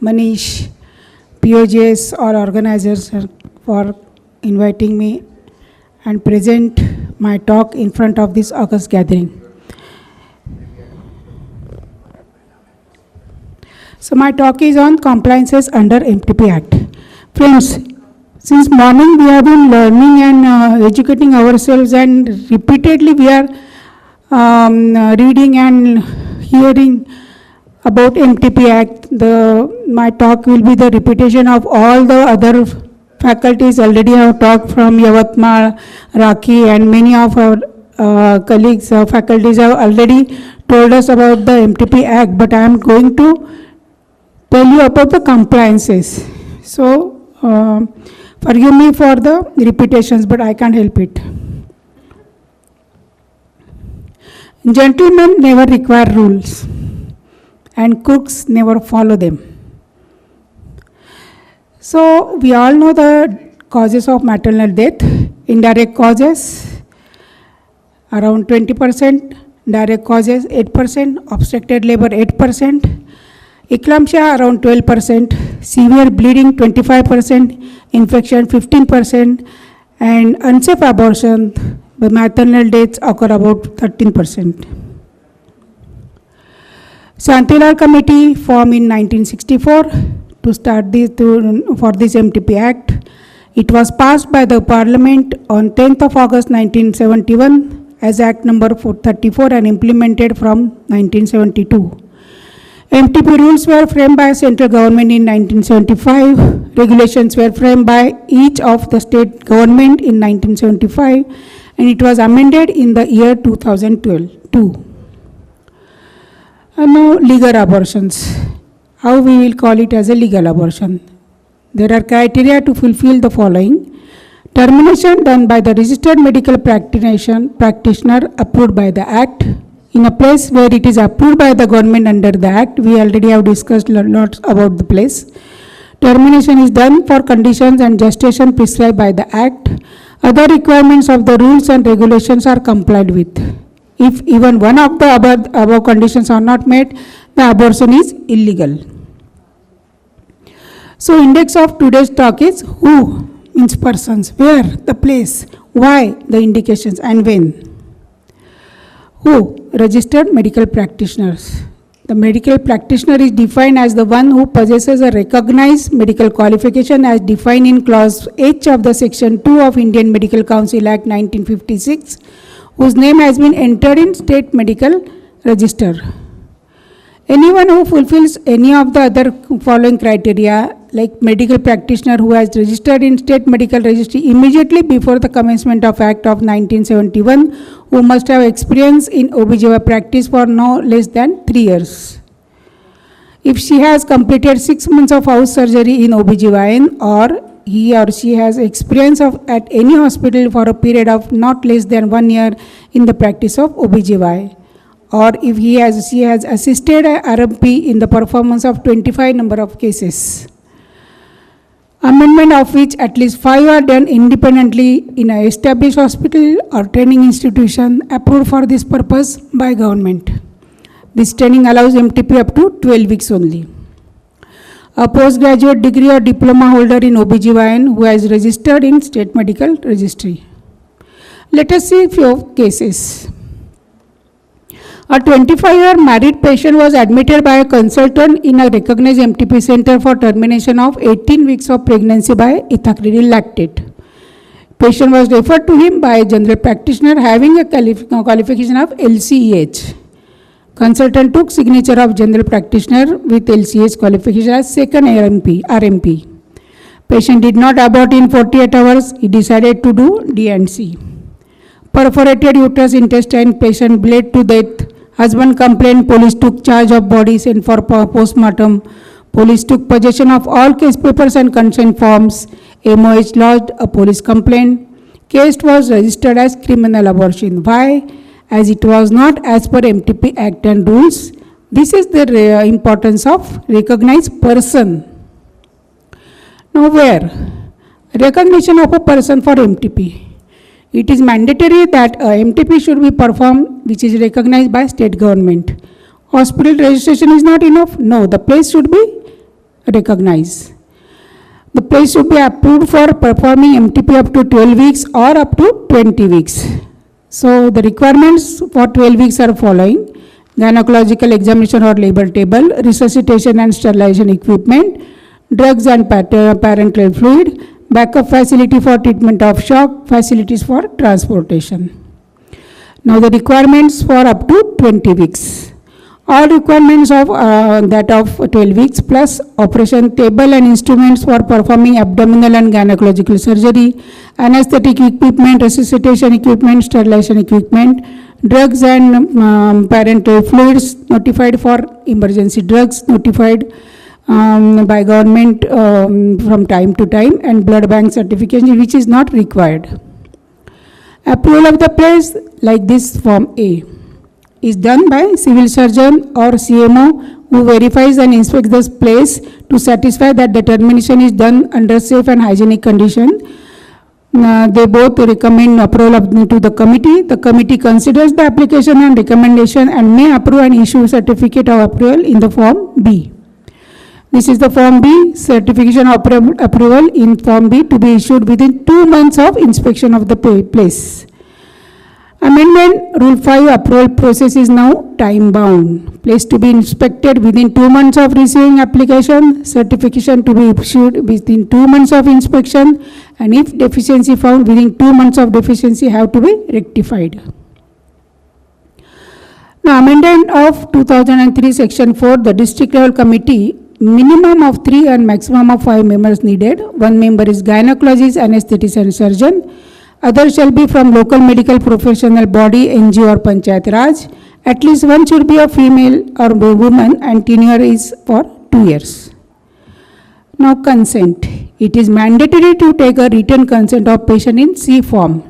Manish, POGS or organizers for inviting me and present my talk in front of this August gathering. So my talk is on compliances under MTP Act. Friends, since morning we have been learning and educating ourselves, and repeatedly we are reading and hearing about MTP Act. My talk will be the repetition of all the other faculties already have talked from Yavatmal, Raki, and many of our colleagues, faculties have already told us about the MTP Act, but I am going to tell you about the compliances. So, forgive me for the repetitions, but I can't help it. Gentlemen never require rules, and crooks never follow them. So, we all know the causes of maternal death. Indirect causes around 20%, direct causes 8%, obstructed labor 8%, eclampsia around 12%, severe bleeding 25%, infection 15%, and unsafe abortion, the maternal deaths occur about 13%. Shantilal Committee formed in 1964 to start for this MTP Act. It was passed by the Parliament on 10th of August 1971 as Act number 434 and implemented from 1972. MTP rules were framed by central government in 1975. Regulations were framed by each of the state government in 1975, and it was amended in the year 2012. Now, legal abortions. How we will call it as a legal abortion? There are criteria to fulfill the following: termination done by the registered medical practitioner approved by the Act. In a place where it is approved by the government under the Act, we already have discussed lots about the place. Termination is done for conditions and gestation prescribed by the Act. Other requirements of the rules and regulations are complied with. If even one of the above conditions are not met, the abortion is illegal. So, index of today's talk is who means persons, where, the place, why, the indications, and when. Who? Registered medical practitioners. The medical practitioner is defined as the one who possesses a recognized medical qualification as defined in Clause H of the Section 2 of Indian Medical Council Act 1956, whose name has been entered in State Medical Register. Anyone who fulfills any of the other following criteria, like medical practitioner who has registered in State Medical Registry immediately before the commencement of Act of 1971, who must have experience in OBGYN practice for no less than 3 years. If she has completed 6 months of house surgery in OBGYN, or he or she has experience at any hospital for a period of not less than 1 year in the practice of OBGYN, or if she has assisted a RMP in the performance of 25 number of cases, amendment of which at least 5 are done independently in an established hospital or training institution approved for this purpose by government. This training allows MTP up to 12 weeks only. A postgraduate degree or diploma holder in OBGYN who has registered in State Medical Registry. Let us see a few cases. A 25-year married patient was admitted by a consultant in a recognized MTP center for termination of 18 weeks of pregnancy by ethacrediol lactate. Patient was referred to him by a general practitioner having a qualification of LCEH. Consultant took signature of general practitioner with LCEH qualification as second RMP. Patient did not abort in 48 hours. He decided to do D&C. Perforated uterus intestine, patient bled to death. Husband complained, police took charge of body sent for postmortem. Police took possession of all case papers and consent forms. MOH lodged a police complaint. Case was registered as criminal abortion. Why? As it was not as per MTP Act and rules. This is the importance of recognized person. Now where? Recognition of a person for MTP. It is mandatory that a MTP should be performed which is recognized by state government. Hospital registration is not enough. No, the place should be recognize. The place should be approved for performing MTP up to 12 weeks or up to 20 weeks. So the requirements for 12 weeks are following: gynecological examination or labor table, resuscitation and sterilization equipment, drugs and parenteral fluid, backup facility for treatment of shock, facilities for transportation. Now the requirements for up to 20 weeks. All requirements of that of 12 weeks plus operation table and instruments for performing abdominal and gynecological surgery, anesthetic equipment, resuscitation equipment, sterilization equipment, drugs and parenteral fluids notified for emergency drugs, notified by government from time to time, and blood bank certification which is not required. Approval of the place like this Form A is done by civil surgeon or CMO who verifies and inspects this place to satisfy that the termination is done under safe and hygienic condition. They both recommend approval to the committee. The committee considers the application and recommendation and may approve and issue certificate of approval in the Form B. This is the Form B, certification of approval in Form B to be issued within 2 months of inspection of the place. Amendment Rule 5 approval process is now time bound. Place to be inspected within 2 months of receiving application, certification to be issued within 2 months of inspection, and if deficiency found within 2 months of deficiency have to be rectified. Now, amendment of 2003 Section 4, the district level committee, minimum of 3 and maximum of 5 members needed. 1 member is gynecologist, anesthetist, surgeon. Others shall be from local medical professional body, NGO or Panchayat Raj. At least one should be a female or a woman, and tenure is for 2 years. Now, consent. It is mandatory to take a written consent of patient in C form.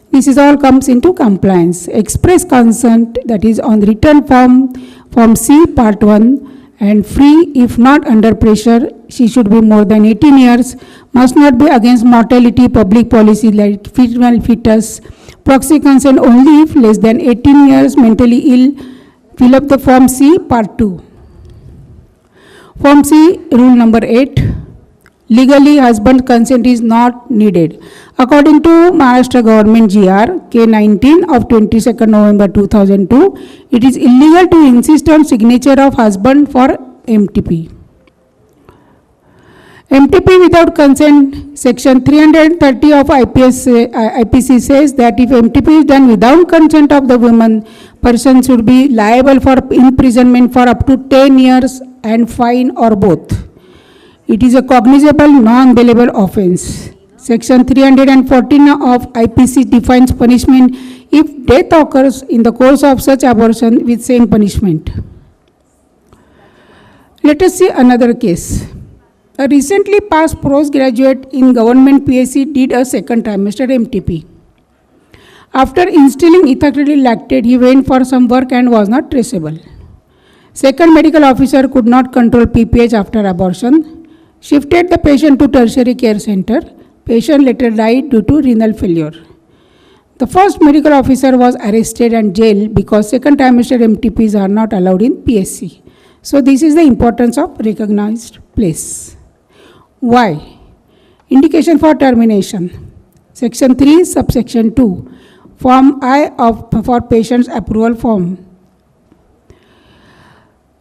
This is all comes into compliance. Express consent, that is on written form, Form C Part 1, and free if not under pressure. She should be more than 18 years, must not be against mortality, public policy like female fetus. Proxy consent only if less than 18 years, mentally ill. Fill up the Form C Part 2. Form C Rule number 8. Legally, husband consent is not needed. According to Maharashtra Government GR K19 of 22nd November 2002, it is illegal to insist on signature of husband for MTP. MTP without consent, Section 330 of IPC says that if MTP is done without consent of the woman, person should be liable for imprisonment for up to 10 years and fine or both. It is a cognizable non-bailable offence. Section 314 of IPC defines punishment if death occurs in the course of such abortion with same punishment. Let us see another case. A recently passed postgraduate in government PSC did a second trimester MTP. After instilling ethacrylate lactate, he went for some work and was not traceable. Second medical officer could not control PPH after abortion, shifted the patient to tertiary care center. Patient later died due to renal failure. The first medical officer was arrested and jailed because second trimester MTPs are not allowed in PSC. So this is the importance of recognized place. Why? Indication for termination. Section 3, subsection 2, Form I for patient's approval form.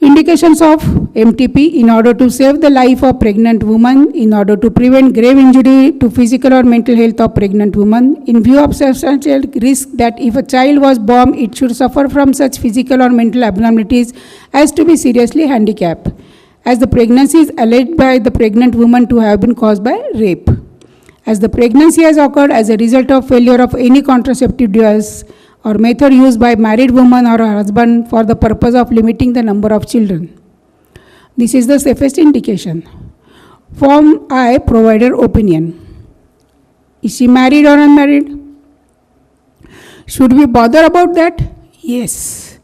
Indications of MTP in order to save the life of pregnant woman, in order to prevent grave injury to physical or mental health of pregnant woman, in view of substantial risk that if a child was born, it should suffer from such physical or mental abnormalities as to be seriously handicapped, as the pregnancy is alleged by the pregnant woman to have been caused by rape, as the pregnancy has occurred as a result of failure of any contraceptive device or method used by married woman or her husband for the purpose of limiting the number of children. This is the safest indication. Form I, provider opinion. Is she married or unmarried? Should we bother about that? Yes.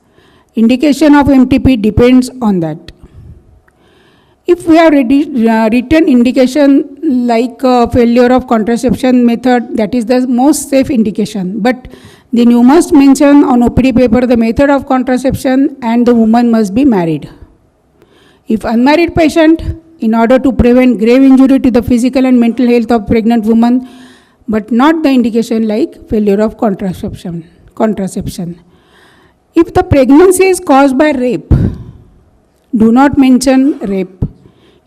Indication of MTP depends on that. If we have written indication like failure of contraception method, that is the most safe indication. But then you must mention on OPD paper the method of contraception and the woman must be married. If unmarried patient, in order to prevent grave injury to the physical and mental health of pregnant women, but not the indication like failure of contraception. If the pregnancy is caused by rape, do not mention rape.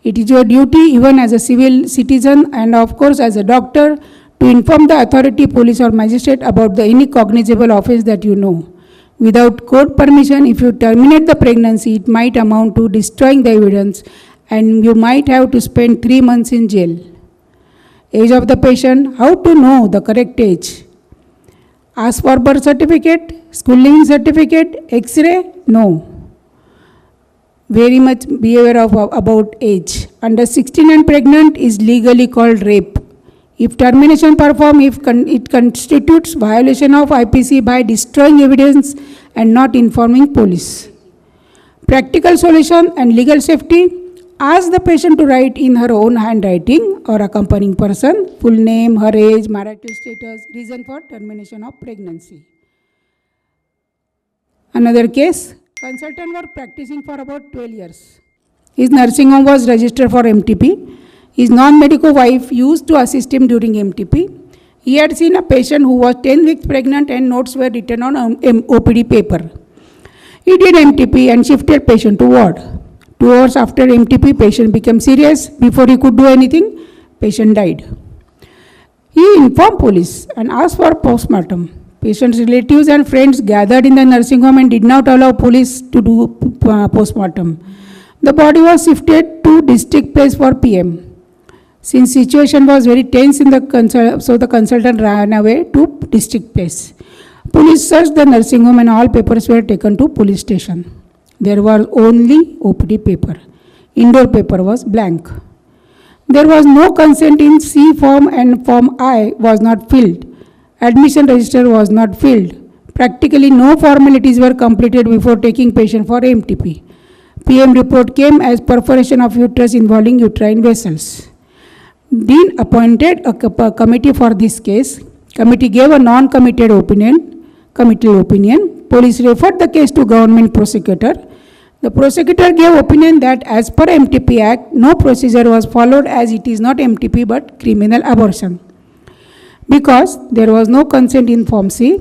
It is your duty, even as a civil citizen and of course as a doctor, to inform the authority, police or magistrate about any cognizable offense that you know. Without court permission, if you terminate the pregnancy, it might amount to destroying the evidence and you might have to spend 3 months in jail. Age of the patient, how to know the correct age? Ask for birth certificate, school leaving certificate, X-ray? No. Very much be aware of about age. Under 16 and pregnant is legally called rape. If termination performed, it constitutes violation of IPC by destroying evidence and not informing police. Practical solution and legal safety. Ask the patient to write in her own handwriting or accompanying person, full name, her age, marital status, reason for termination of pregnancy. Another case, consultant was practicing for about 12 years. His nursing home was registered for MTP. His non-medical wife used to assist him during MTP. He had seen a patient who was 10 weeks pregnant and notes were written on OPD paper. He did MTP and shifted patient to ward. 2 hours after MTP, patient became serious. Before he could do anything, patient died. He informed police and asked for postmortem. Patient's relatives and friends gathered in the nursing home and did not allow police to do postmortem. The body was shifted to district place for PM. Since situation was very tense in so the consultant ran away to district place. Police searched the nursing home and all papers were taken to police station. There was only OPD paper. Indoor paper was blank. There was no consent in C form and Form I was not filled. Admission register was not filled. Practically no formalities were completed before taking patient for MTP. PM report came as perforation of uterus involving uterine vessels. Dean appointed a committee for this case. Committee gave a non-committed opinion. Police referred the case to government prosecutor. The prosecutor gave opinion that as per MTP Act, no procedure was followed as it is not MTP but criminal abortion. Because there was no consent in Form C,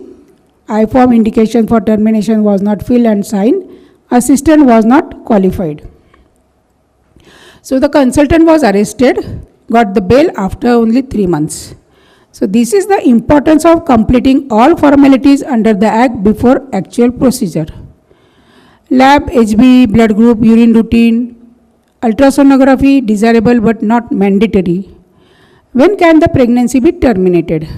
I form indication for termination was not filled and signed, assistant was not qualified. So the consultant was arrested, got the bail after only 3 months. So this is the importance of completing all formalities under the Act before actual procedure. Lab, HB, blood group, urine routine, ultrasonography desirable but not mandatory. When can the pregnancy be terminated?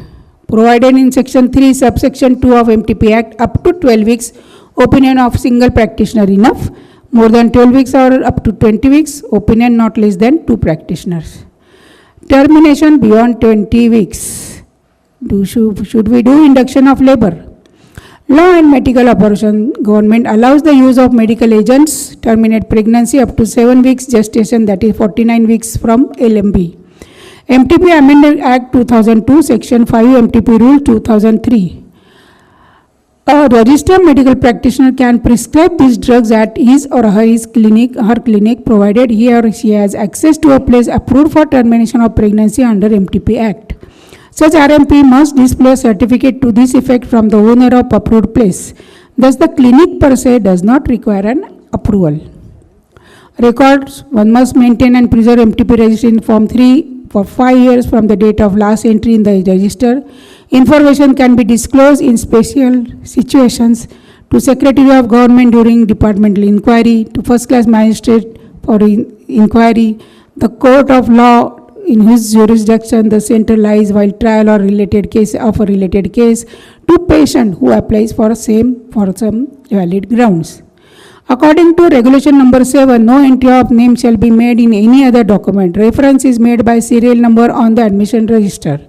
Provided in section 3, subsection 2 of MTP Act, up to 12 weeks, opinion of single practitioner enough. More than 12 weeks or up to 20 weeks, opinion not less than 2 practitioners. Termination beyond 20 weeks. Should we do induction of labor? Law and medical abortion, government allows the use of medical agents, terminate pregnancy up to 7 weeks gestation, that is 49 weeks from LMB. MTP Amendment Act 2002, Section 5, MTP Rule 2003. A registered medical practitioner can prescribe these drugs at his or her clinic, provided he or she has access to a place approved for termination of pregnancy under MTP Act. Such RMP must display a certificate to this effect from the owner of approved place. Thus, the clinic per se does not require an approval. Records, one must maintain and preserve MTP register in Form 3 for 5 years from the date of last entry in the register. Information can be disclosed in special situations to Secretary of Government during departmental inquiry, to first class magistrate for inquiry, the court of law in whose jurisdiction the center lies while trial or related case of a related case, to patient who applies for some valid grounds. According to Regulation Number 7, no entry of name shall be made in any other document. Reference is made by serial number on the admission register.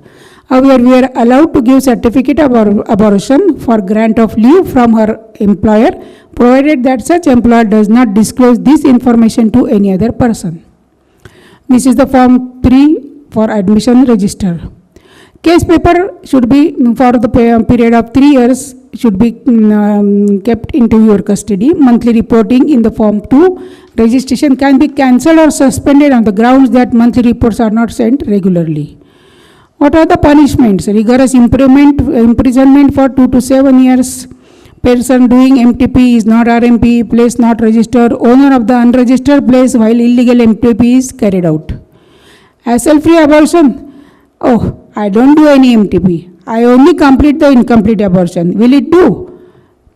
However, we are allowed to give certificate of abortion for grant of leave from her employer, provided that such employer does not disclose this information to any other person. This is the Form 3 for admission register. Case paper should be for the period of 3 years should be kept into your custody. Monthly reporting in the Form 2. Registration can be cancelled or suspended on the grounds that monthly reports are not sent regularly. What are the punishments? Rigorous imprisonment for 2 to 7 years. Person doing MTP is not RMP, place not registered, owner of the unregistered place while illegal MTP is carried out. Hassle-free abortion. Oh, I don't do any MTP. I only complete the incomplete abortion. Will it do?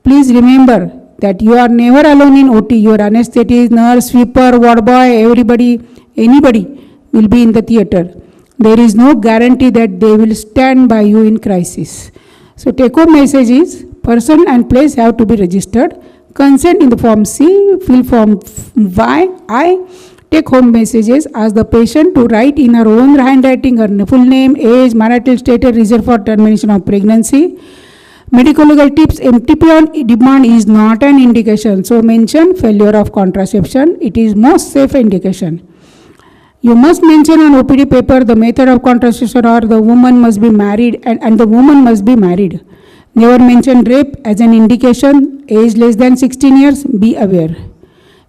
Please remember that you are never alone in OT. Your anesthetist, nurse, sweeper, ward boy, everybody, anybody will be in the theater. There is no guarantee that they will stand by you in crisis. So take-home message is, person and place have to be registered. Consent in the Form C, fill Form I. Take-home messages, ask the patient to write in her own handwriting her full name, age, marital status, reason for termination of pregnancy. Medical legal tips, MTP on demand is not an indication. So mention failure of contraception. It is most safe indication. You must mention on OPD paper the method of contraception or the woman must be married and the woman must be married. Never mention rape as an indication. Age less than 16 years, be aware.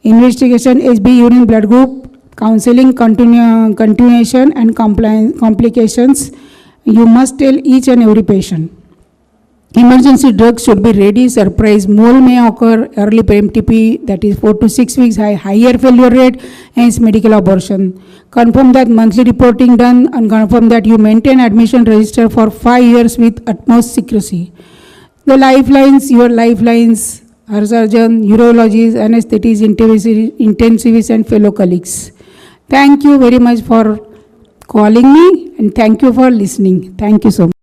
Investigation, HB, urine blood group, counseling, continuation and complications. You must tell each and every patient. Emergency drugs should be ready. Surprise mole may occur. Early MTP, that is 4 to 6 weeks, higher failure rate, hence medical abortion. Confirm that monthly reporting done and confirm that you maintain admission register for 5 years with utmost secrecy. The lifelines, your lifelines, our surgeon, urologists, anesthetists, intensivists and fellow colleagues. Thank you very much for calling me and thank you for listening. Thank you so much.